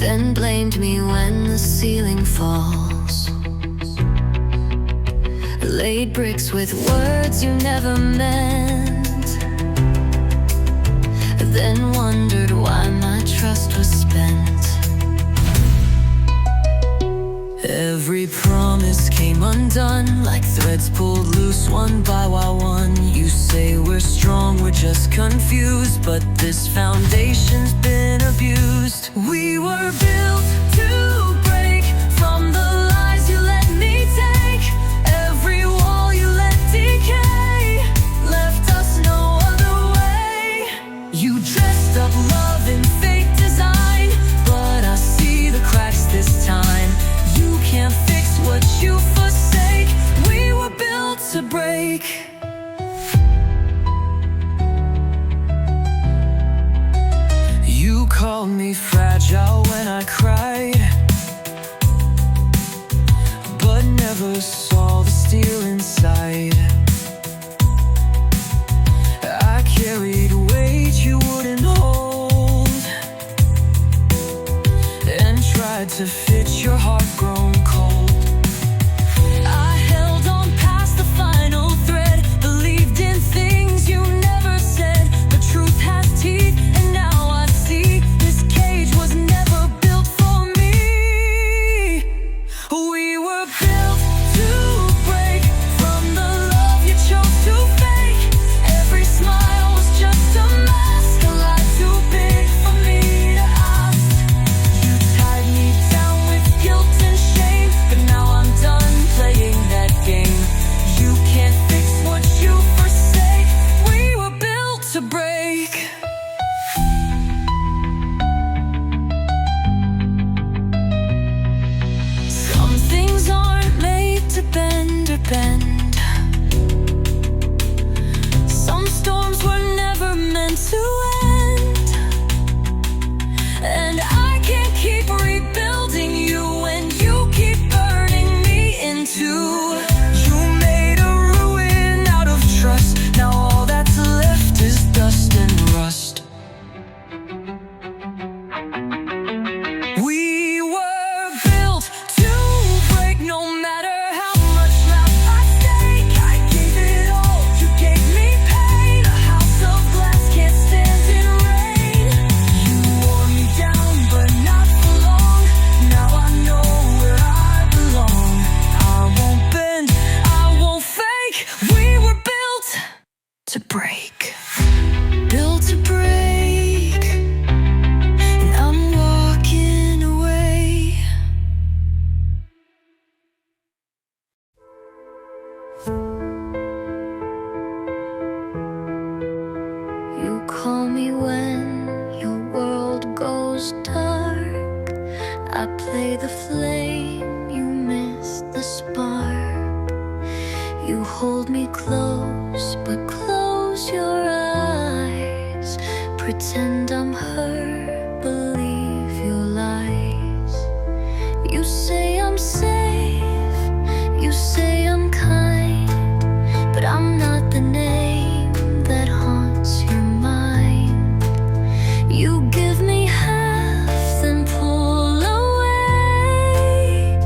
then blamed me when the ceiling falls. Laid bricks with words you never meant, then wondered why my trust was spent. Every promise came undone, like threads pulled loose one by one. You say we're strong, we're just confused, but this foundation's been abused. We were built to break from the lies you let me take. Every wall you let decay left us no other way. You dressed up love in fake design, but I see the cracks this time. You can't fix what you forsake. We were built to break. You called me fragile when I cried, but never saw the steel inside. I carried weight you wouldn't hold, and tried to fit your heart grown cold. I held on past the final thread, believed in things you never said. But truth has teeth, and now I see this cage was never built for me. We were built to break from the love you chose to fake. Every smile was just a mask, a lie too big for me to ask. You tied me down with guilt and shame, but now I'm done playing that game. You can't fix what you forsake. We were built to break. Some things aren't made to bend or bend. Some storms were never meant to end. And I can't keep rebuilding you when you keep burning me into. You made a ruin out of trust. Now all that's left is dust and rust. We were built to break, no matter how much left I stake. I gave it all, you gave me pain. A house of glass can't stand in rain. You wore me down, but not for long. Now I know where I belong. I won't bend, I won't fake. We were built to break. Built to break, and I'm walking away. You call me when your world goes dark. I play the flame, you miss the spark. You hold me close, but close your eyes. Pretend I'm hurt, believe your lies. You say I'm safe, you say I'm kind, but I'm not the name that haunts your mind. You give me half, then pull away,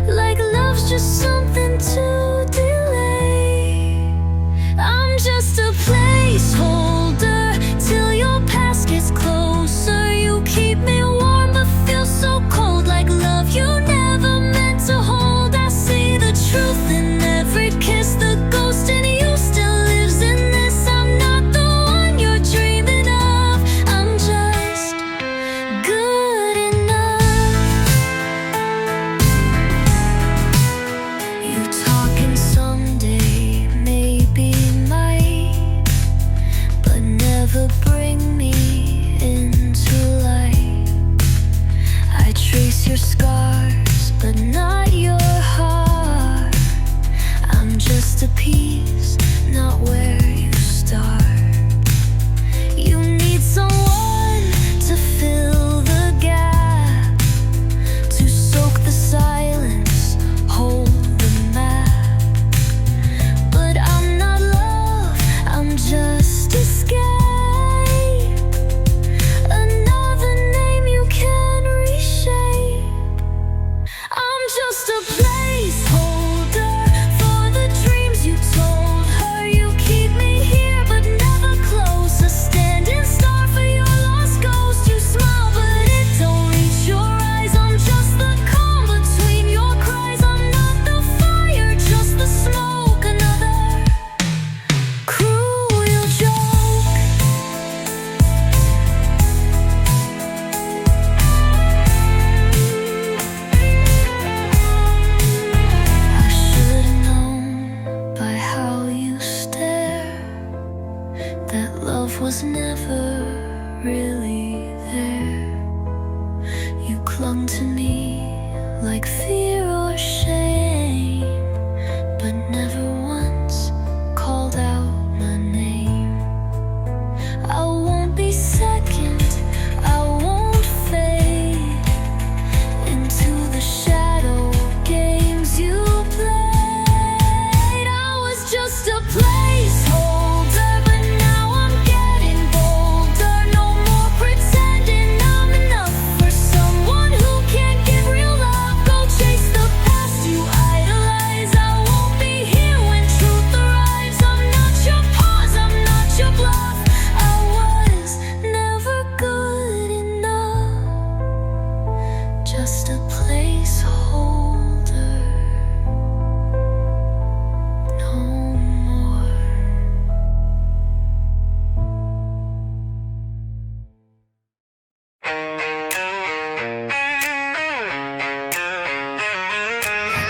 like love's just something to delay. I'm just a placeholder till your past gets closer. You keep me warm but feel so cold, like love you never meant to hold. I see the truth in every kiss, the ghost in you still lives in this. I'm not the one you're dreaming of, I'm just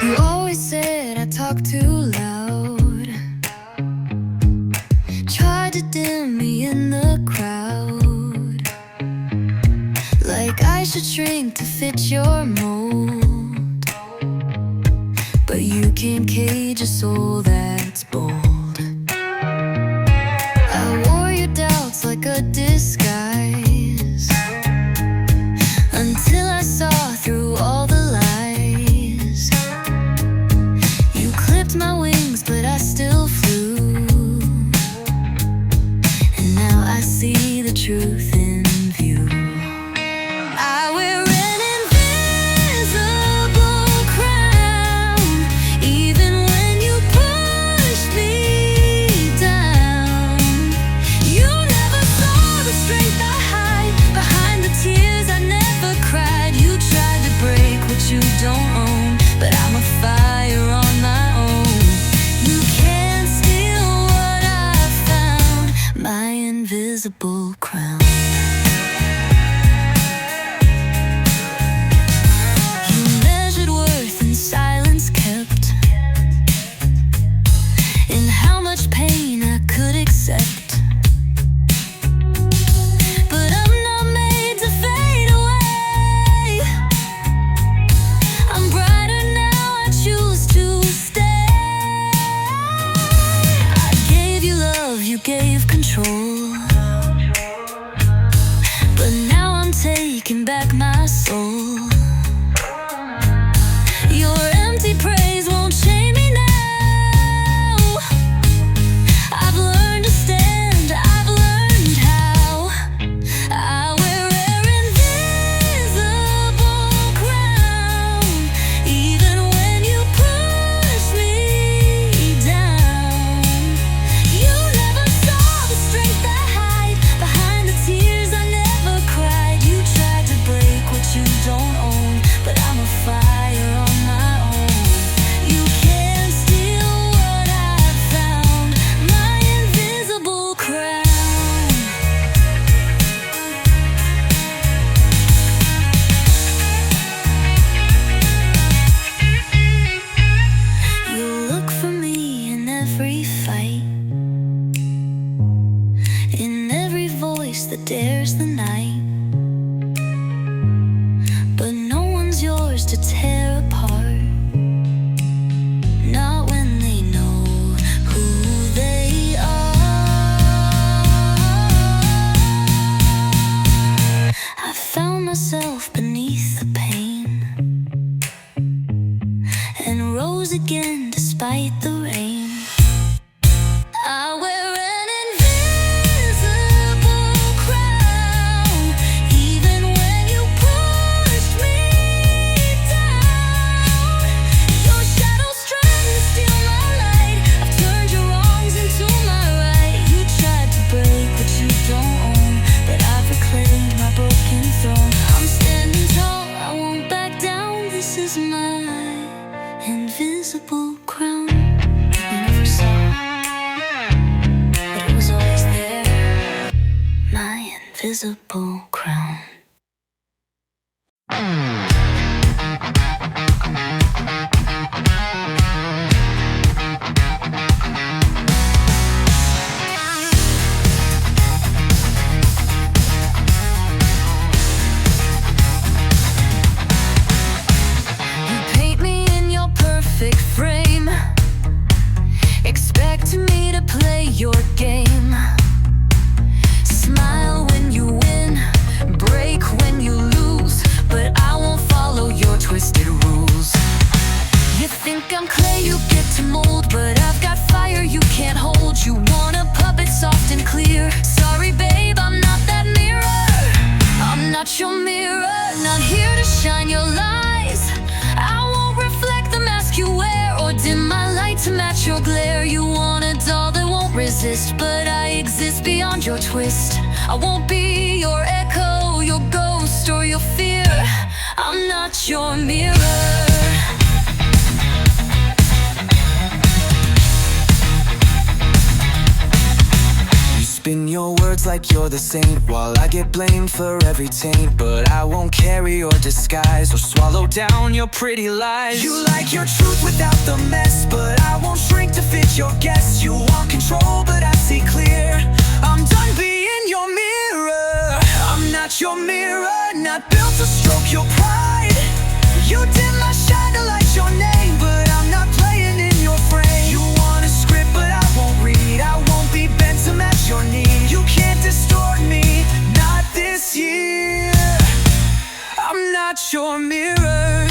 You always said I talk too loud, tried to dim me in the crowd, like I should shrink to fit your mold. But you can't cage a soul that's bold. I wore your doubts like a disguise, until I saw through all the lies. You clipped my wings, but I still flew, and now I see the truth in view. I wear an invisible crown, even when you push me down. You never saw the strength I hide behind the tears I never cried. You tried to break what you don't own, but I'm a fire on my own. You can't steal what I found, my invisible crown. You measured worth in silence kept, in how much pain I could accept. But I'm not made to fade away. I'm brighter now, I choose to stay. I gave you love, you gave control, but now I'm taking back my soul. Your empty praise won't shame me now. I've learned to stand, I've learned how. I wear an invisible crown, even when you push me down. You never saw the strength I hide behind the tears I never cried. You tried to break what you don't own, but I'm a fire on my own. You can't steal what I've found, my invisible crown. You look for me in every fight, in every voice that dares the night. But no one's yours to tear apart, not when they know who they are. I found myself beneath the pain, and rose again despite the rain. I wear an invisible crown, even when you push me down. Your shadows trying to steal my light. I've turned your wrongs into my right. You tried to break what you don't own, but I've reclaimed my broken throne. I'm standing tall, I won't back down. This is my invisible crown. You never saw, but it was always there, my invisible crown. You paint me in your perfect frame, expect me to play your game. Smile when you win, break when you lose, but I won't follow your twisted rules. You think I'm clay you get to mold, but I've got fire you can't hold. You want a puppet soft and clear. Sorry babe, I'm not that mirror. I'm not your mirror, not here to shine your lies. I won't reflect the mask you wear, or dim my light to match your glare. You want a doll that won't resist, but I exist beyond your twist. I won't be your echo, your ghost, or your fear. I'm not your mirror. Spin your words like you're the saint, while I get blamed for every taint. But I won't carry your disguise or swallow down your pretty lies. You like your truth without the mess, but I won't shrink to fit your guess. You want control, but I see clear. I'm done being your mirror. I'm not your mirror, not built to stroke your pride. You dim my shine to light your name, but I'm not playing in your frame. You want a script, but I won't read. I won't be bent to match your need. You can't distort me, not this year. I'm not your mirror.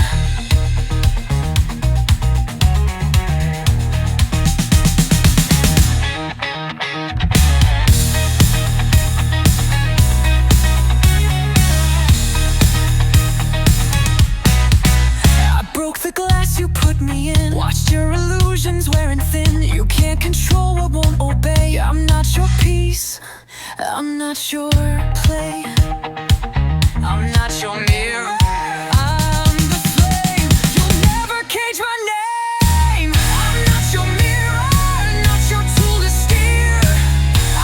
The glass you put me in, watched your illusions wearing thin. You can't control what won't obey. I'm not your piece, I'm not your play. I'm not your mirror, I'm the flame. You'll never cage my name. I'm not your mirror, not your tool to steer.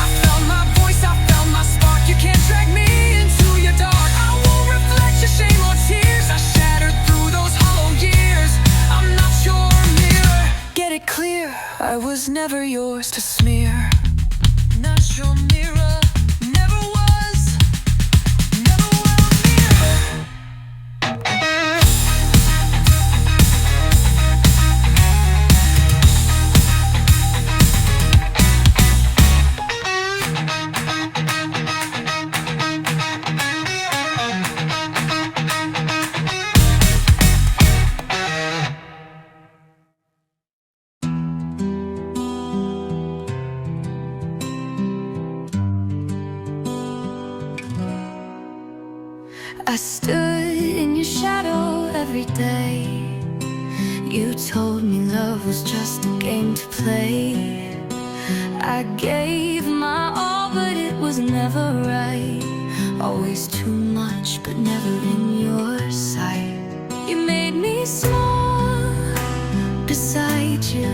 I found my voice, I found my spark. You can't drag me into your dark. I won't reflect your shame or tears. I shattered through those hollow years. I'm not your mirror. Get it clear, I was never yours to smear. Not your mirror, never was, never will mirror. I stood in your shadow every day. You told me love was just a game to play. I gave my all, but it was never right. Always too much, but never in your sight. You made me small beside you,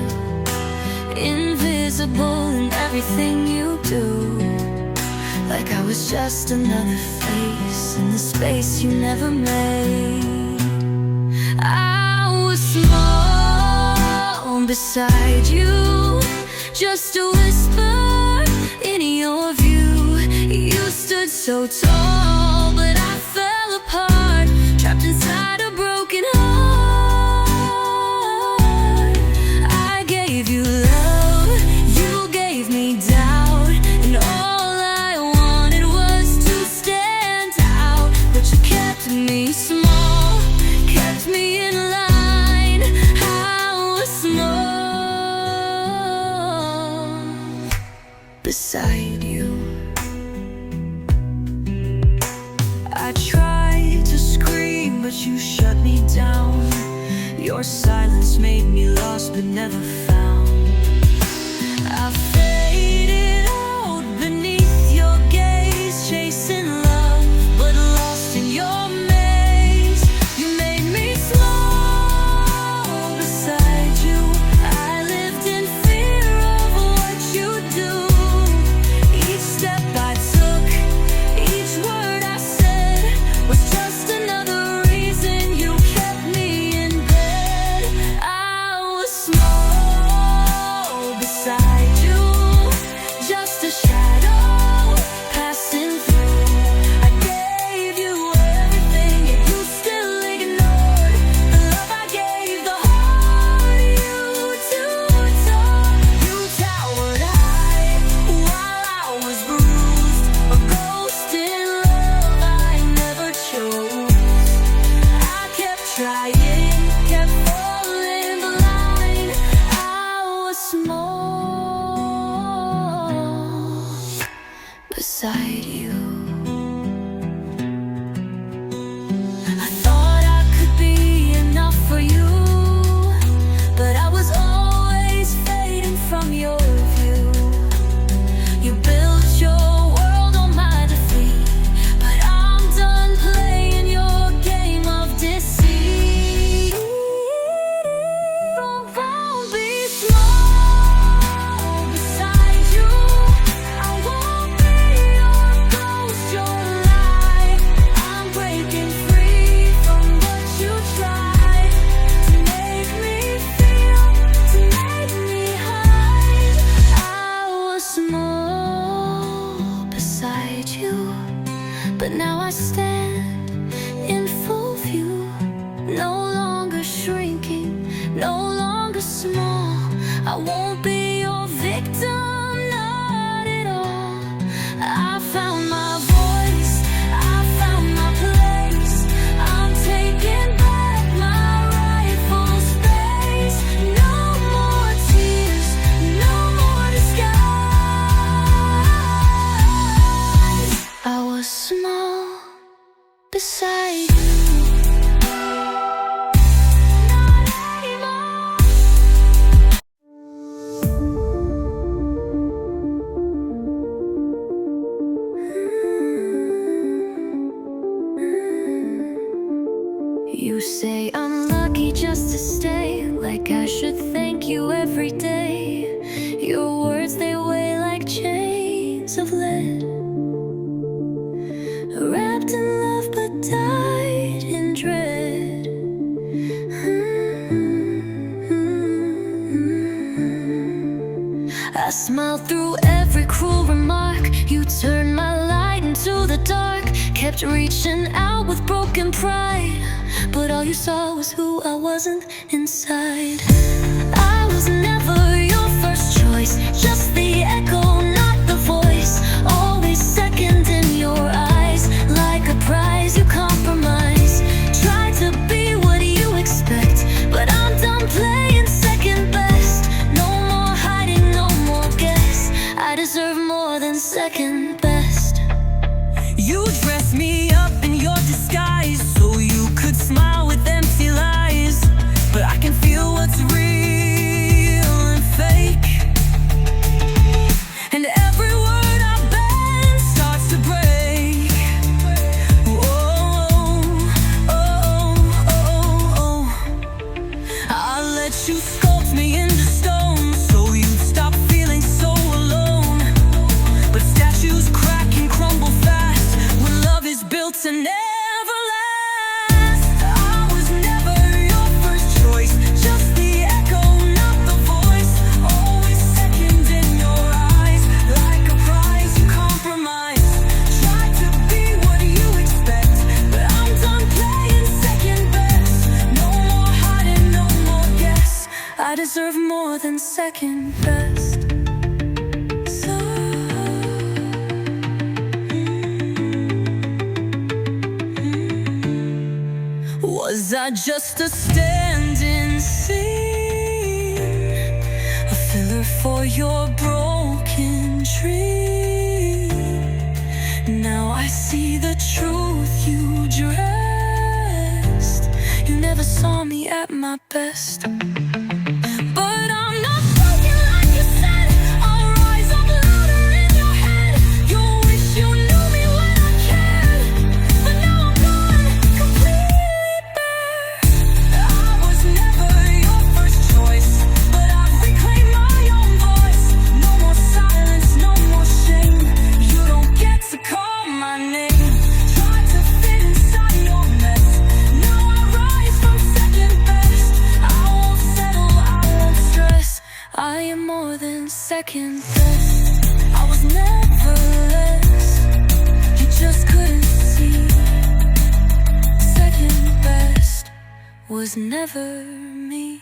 invisible in everything you do. Like I was just another face in the space you never made. I was small beside you, just a whisper in your view. You stood so tall, but I fell apart, trapped inside a broken heart. I gave you love, you gave me doubt, and all I wanted was to stand out. But you kept me small, kept me in line. I was small beside you. I tried to scream, but you shut me down. Your silence made me lost, but never found. I faded out beneath your gaze, chasing love, but lost in your maze. You made me small beside you. I lived in fear of what you do. Each step I took, each word I said, was just another reason you kept me in bed. I was small But now I stand in full view, no longer shrinking, no longer small. I won't be your victim, not at all. I found my voice, I found my place. I'm taking back my rightful space. No more tears, no more disguise. I was small beside you. You say I'm lucky just to stay, like I should thank you every day. Your words, they weigh like chains of lead, wrapped in love but died in dread. I smiled through every cruel remark. You turned my light into the dark, kept reaching out with broken pride, but all you saw was who I wasn't inside. I was never your first choice, just the echo, not the voice. Always second in your eyes, like a prize you compromise. Try to be what you expect, but I'm done playing second best. No more hiding, no more guess. I deserve more than second best. You dress me up in your disguise so you could smile with empty lies, but I can feel what's real and fake. And every word I bend starts to break. Oh, oh, oh, oh. I'll let you sculpt me into stone so you stop feeling so alone. But statues crack and crumble fast when love is built to never last. I was never your first choice, just the echo, not the voice. Always second in your eyes, like a prize you compromise. Try to be what you expect, but I'm done playing second best. No more hiding, no more guess. I deserve more than second best. So was I just a stand-in scene, a filler for your broken dream? Now I see the truth you dressed. You never saw me at my best. But I'm not broken like you said. I'll rise up louder in your head. You wish you knew me when I cared, but now I'm gone, completely bare. I was never your first choice, but I've reclaimed my own voice. No more silence, no more shame. You don't get to call my name. Try to fit inside your mess. Now I rise from second best. I won't settle, I won't stress. I am more than second best. I was never less, you just couldn't see. Second best was never me.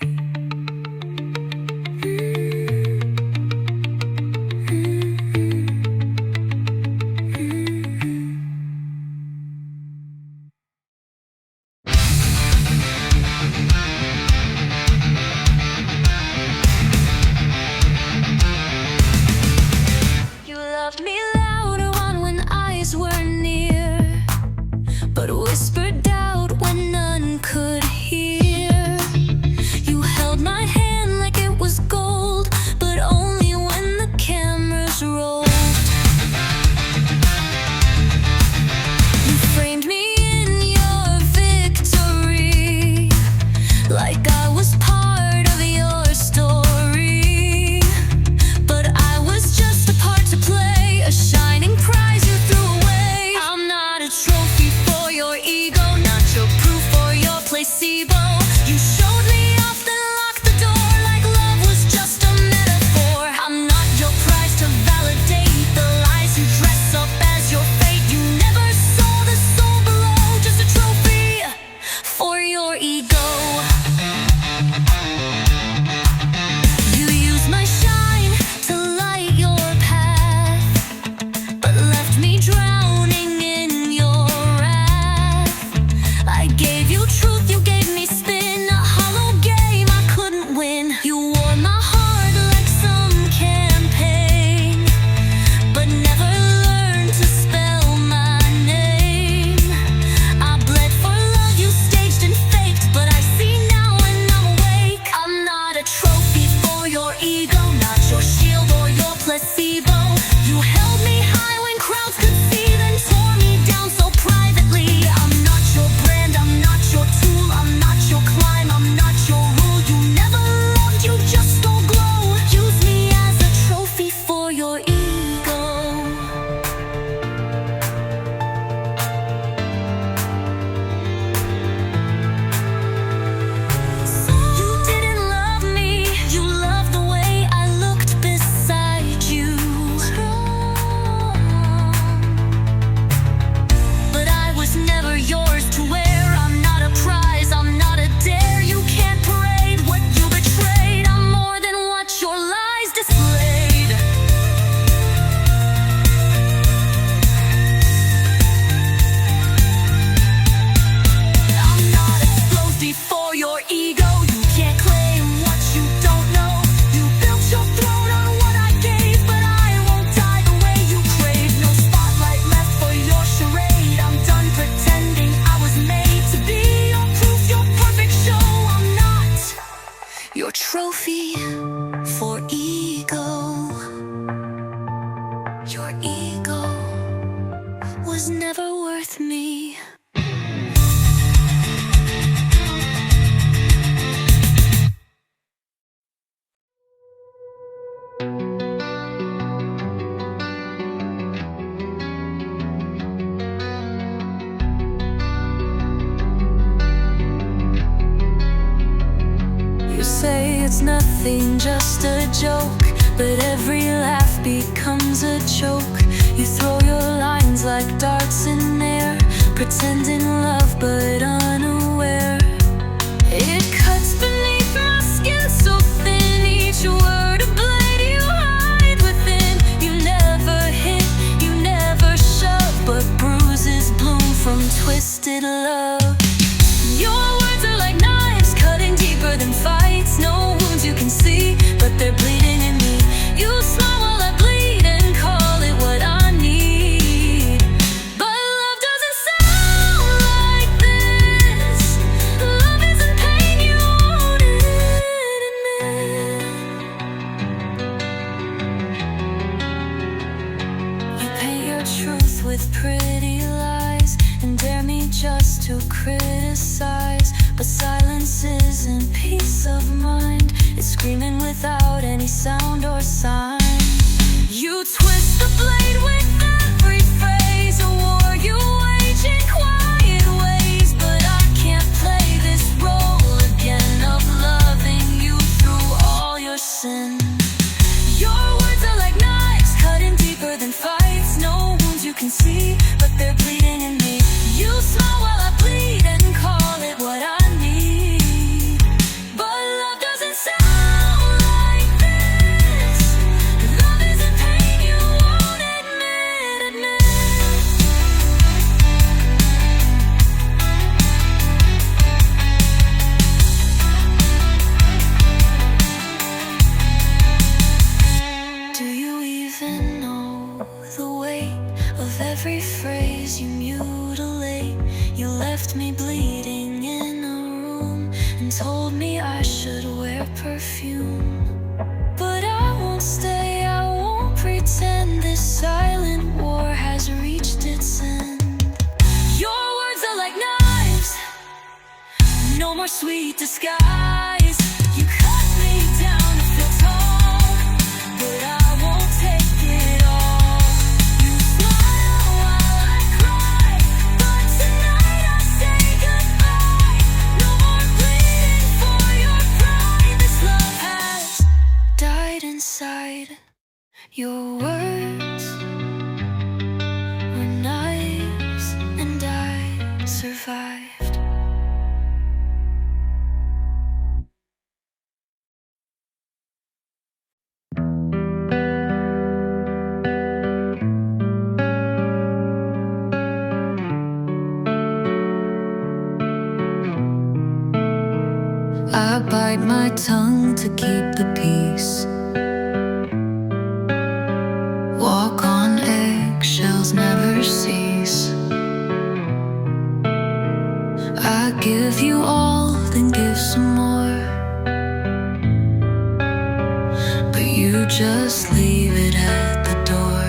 You loved me louder on when eyes were near, but whispered doubt when none could hear. You held my hand like it was gold, but only when the cameras rolled. You framed me in your victory, like I was part of your story. But I was just a part to play, a shining prize you threw away. I'm not a trophy for your ego, not your proof for your placebo. You showed me off, then locked the door, like love was just a metaphor. I'm not your prize to validate the lies you dress up as your fate. You never saw you're worth me. You say it's nothing, just a joke, but every laugh becomes a joke. You throw your lines like darts in air, pretending love but unaware. It cuts beneath my skin so thin, each word a blade you hide within. You never hit, you never shove, but bruises bloom from twisted love. Your words are like knives, cutting deeper than fights. No wounds you can see, but they're bleeding in me. You smile while I bleed and call it what I need. But love doesn't sound like this. Love isn't pain you won't admit. You paint your truth with pretty lies and dare me just to criticize. But silence isn't peace of mind, it's screaming without any sound or sign. You twist the blade with every phrase, a war you wage in quiet ways. But I can't play this role again of loving you through all your sin. Your words are like knives, cutting deeper than fights. No wounds you can see, but they're bleeding in me. You smile while I bleed and call it what I need. But love doesn't sound like this. Love isn't pain you won't admit. Do you even know the weight of every phrase you mutilate? You left me bleeding in a room and told me I should wear perfume. But I won't stay, I won't pretend. This silent war has reached its end. Your words are like knives, no more sweet disguise. You cut me down to feel tall, but I won't take it all. You smile while I cry, but tonight I say goodbye. No more bleeding for your pride. This love has died inside. Your words were knives and I survived. I bite my tongue to keep the peace. Walk on eggshells, never cease. I give you all, then give some more. But you just leave it at the door.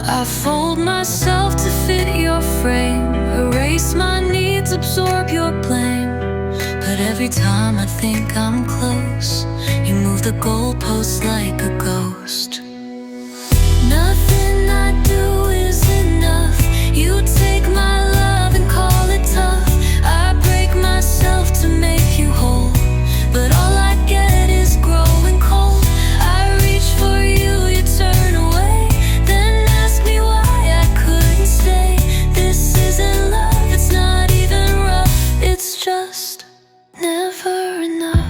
I fold myself to fit your frame, erase my needs, absorb your blame. But every time I think I'm close, you move the goalposts like a ghost. Nothing I do is enough. You take my love and call it tough. I break myself to make you whole, but all I get is growing cold. I reach for you, you turn away, then ask me why I couldn't stay. This isn't love, it's not even rough, it's just never enough.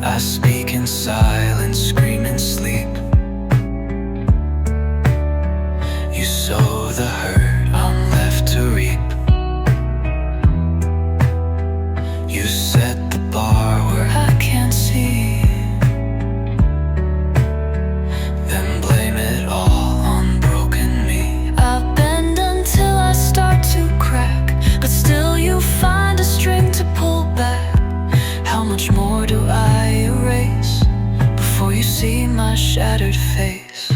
I speak in silence, scream in sleep. You sow the hurt I'm left to reap. You set the bar where I can't see, then blame it all on broken me. I bend until I start to crack, but still you find a string to pull back. How much more do I erase before you see my shattered face?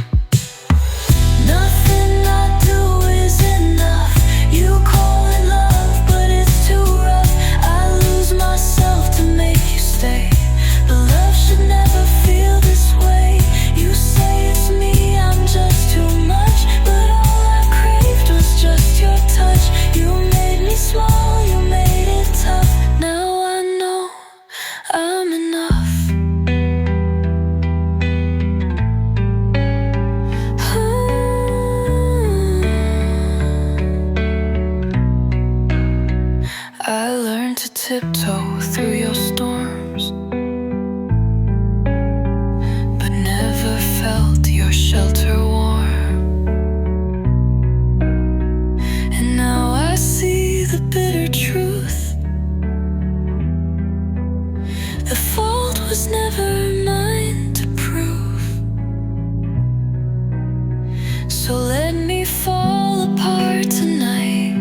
So let me fall apart tonight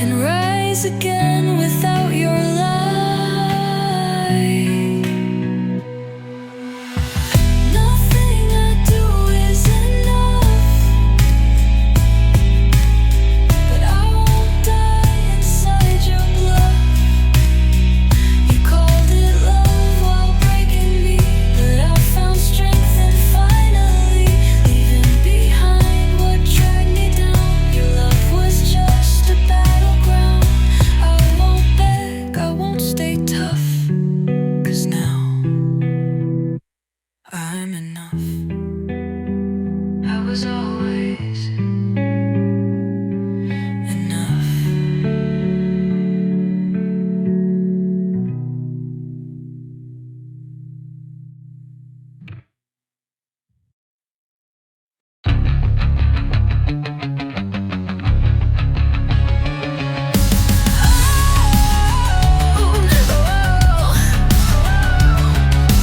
and rise again without your light. Nothing I do is enough, but I won't die inside your blood. You called it love while breaking me, but I found strength in finally leaving behind what dragged me down. Your love was just a battleground. I won't beg, I won't stay tough, 'cause now I'm enough. I was always enough.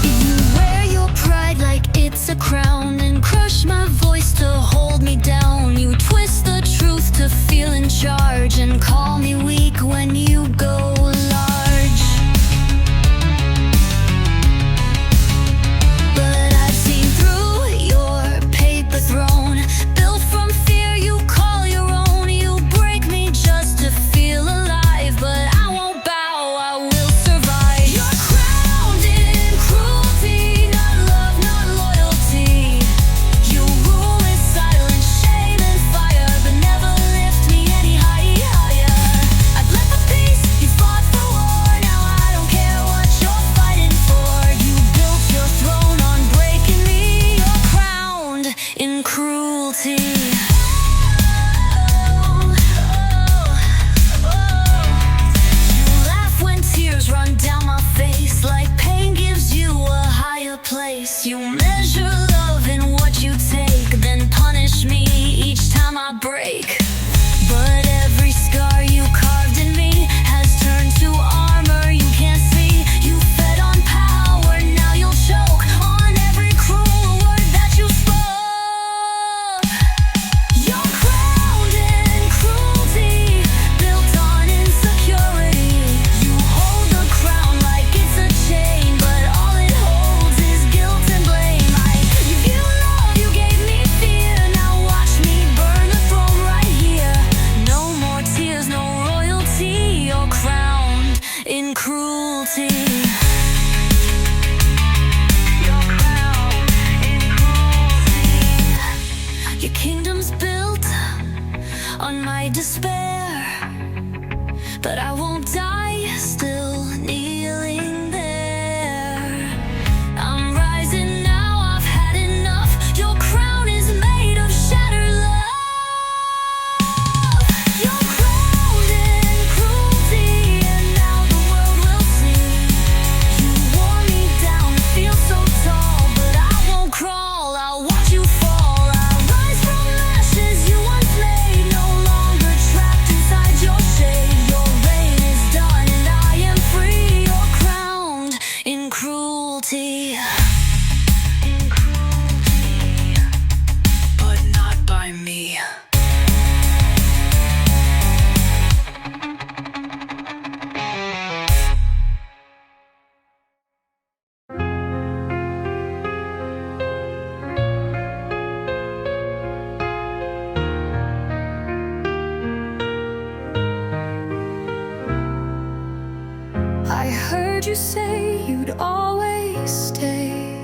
You wear your pride like it's a crown and crush my voice to hold me down. You twist the truth to feel in charge and call me weak when you go large. But I've seen through your paper throne, built from fear you call your own. You break me just to feel alive, but I won't bow, I will survive. You're crowned in cruelty, not love, not loyalty. You rule in silence, shame and fire, but never lift me any higher. I've left for peace, you fought for war. Now I don't care what you're fighting for. You built your throne on breaking me. You're crowned in cruelty. You laugh when tears run down my face, like pain gives you a higher place. You measure love in what you take, then punish me each time I break. But every scar you carved in me has turned to armor you can't see. You fed on power, now you'll choke on every cruel word that you spoke. You're crowned in cruelty, built on insecurity. You hold the crown like it's a chain, but all it holds is guilt and blame. I give you love, you gave me fear. Now watch me burn the throne right here. No more tears, no royalty. You're crowned in cruelty. You're crowned in cruelty. Your kingdom's built on my despair, but I won't die still kneeling there. I'm rising now, I've had enough. Your crown is made of shattered love. You're crowned in cruelty, and now the world will see. You wore me down, feel so tall, but I won't crawl, I'll watch you fall. I'll rise from ashes you once made, no longer trapped inside your shade. Your reign is done and I am free. You're crowned in cruelty. In cruelty, but not by me. I heard you say you'd always stay,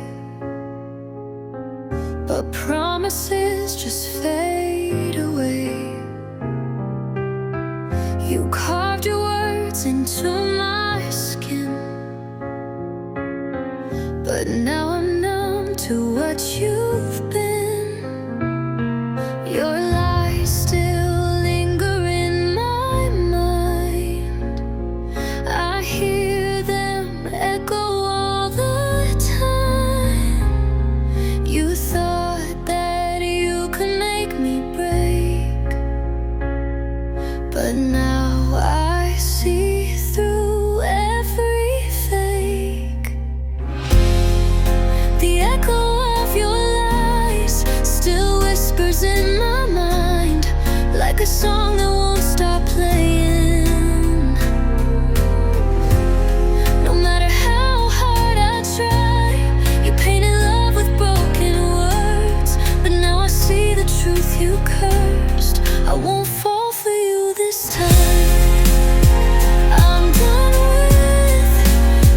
but promises just fade away. You carved your words into my skin, but now I'm numb to what you've been. Your lies still linger in my mind. I hear them echo all the time. You thought that you could make me echoes in my mind, like a song that won't stop playing. No matter how hard I try, you painted love with broken words, but now I see the truth you cursed. I won't fall for you this time. I'm done with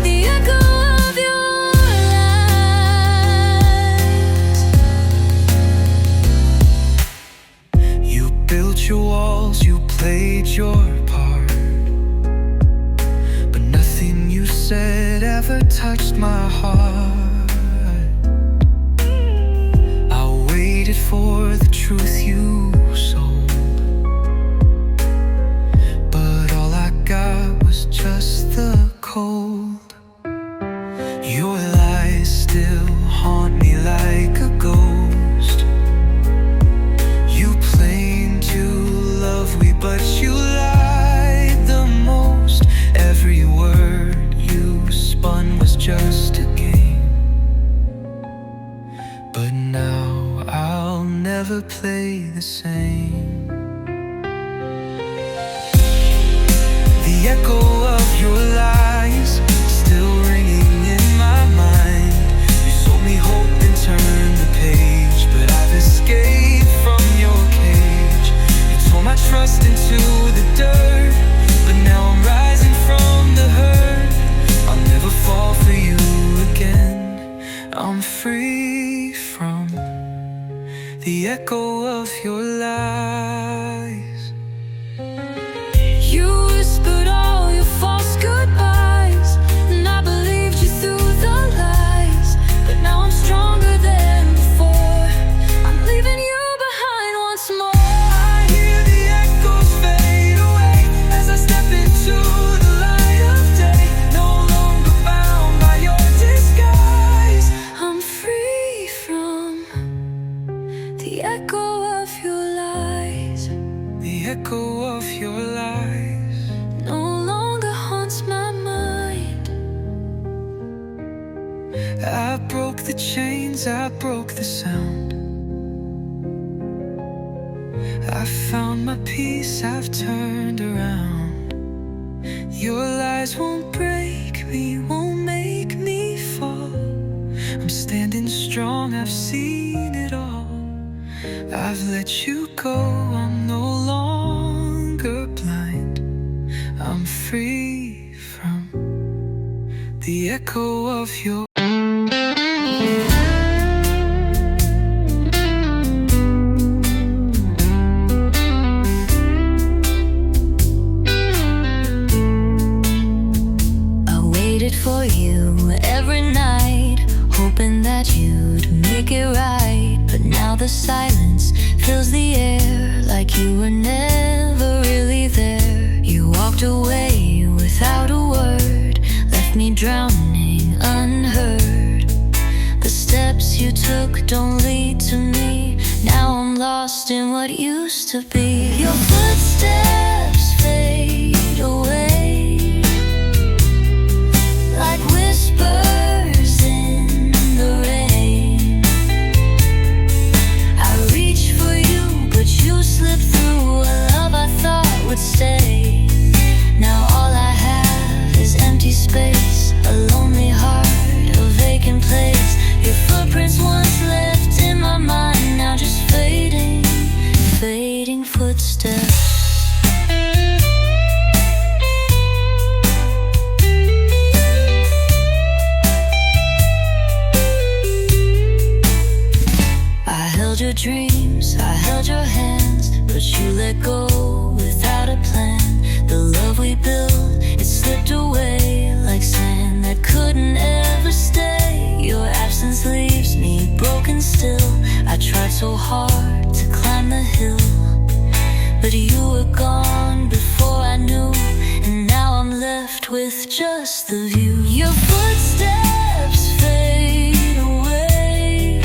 the echo of your lies. You built your walls, you played your part, but nothing you said ever touched my heart. I waited for the truth you sold, but all I got was just the cold. Your lies still haunt me like a ghost. You claim to love me, but you lied the most. Every word you spun was just a game, but now I'll never play the same. The echo of your lies still ringing in my mind. You sold me hope and turned the page, but I've escaped from your cage. You tore my trust into the dirt, but now I'm rising from the hurt. I'll never fall for you again. I'm free from the echo of your lies. You whispered all your false goodbyes, and I believed you through the lies, but now I'm stronger than before. I'm leaving you behind once more. I hear the echoes fade away as I step into the light of day. No longer bound by your disguise. I'm free from the echo of your lies. The echo of your lies. No longer haunts my mind. I broke the chains, I broke the sound. I found my peace, I've turned around. Your lies won't break me, won't make me fall. I'm standing strong, I've seen it all. I've let you go, I'm no longer blind. I'm free from the echo of your For you every night, hoping that you'd make it right, but now the silence fills the air like you were never really there. You walked away without a word, left me drowning unheard. The steps you took don't lead to me, now I'm lost in what used to be. Your footsteps fade away like whispers in the rain. I reach for you, but you slip through a love I thought would stay. Now all I have is empty space, a lonely heart, a vacant place. Your footprints once left in my mind, now just fading, fading footsteps. Your dreams, I held your hands, but you let go without a plan. The love we built, it slipped away like sand that couldn't ever stay. Your absence leaves me broken still. I tried so hard to climb the hill, but you were gone before I knew, and now I'm left with just the view. Your footsteps fade away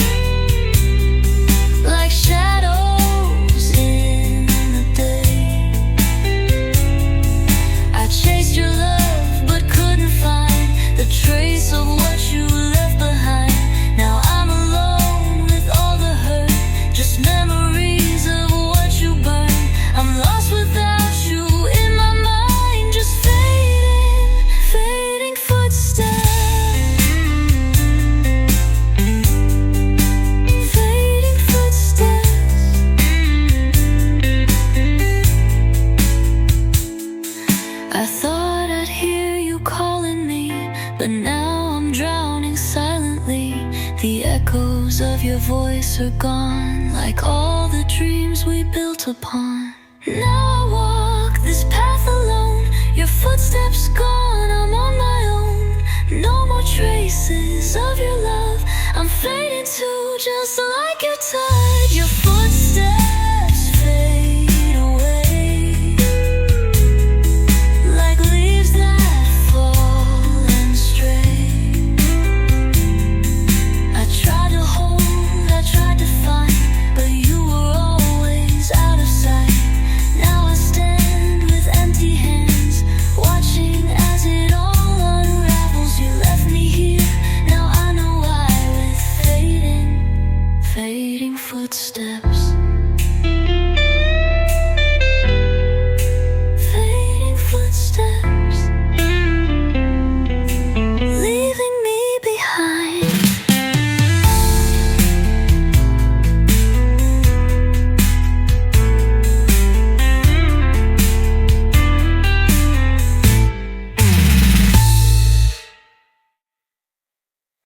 like shadows in the day. I chased your love but couldn't find the trace of what you left behind. Now I'm alone with all the hurt, just memories days are gone, like all the dreams we built upon. Now I walk this path alone, your footsteps gone, I'm on my own. No more traces of your love, I'm fading too, just like your touch.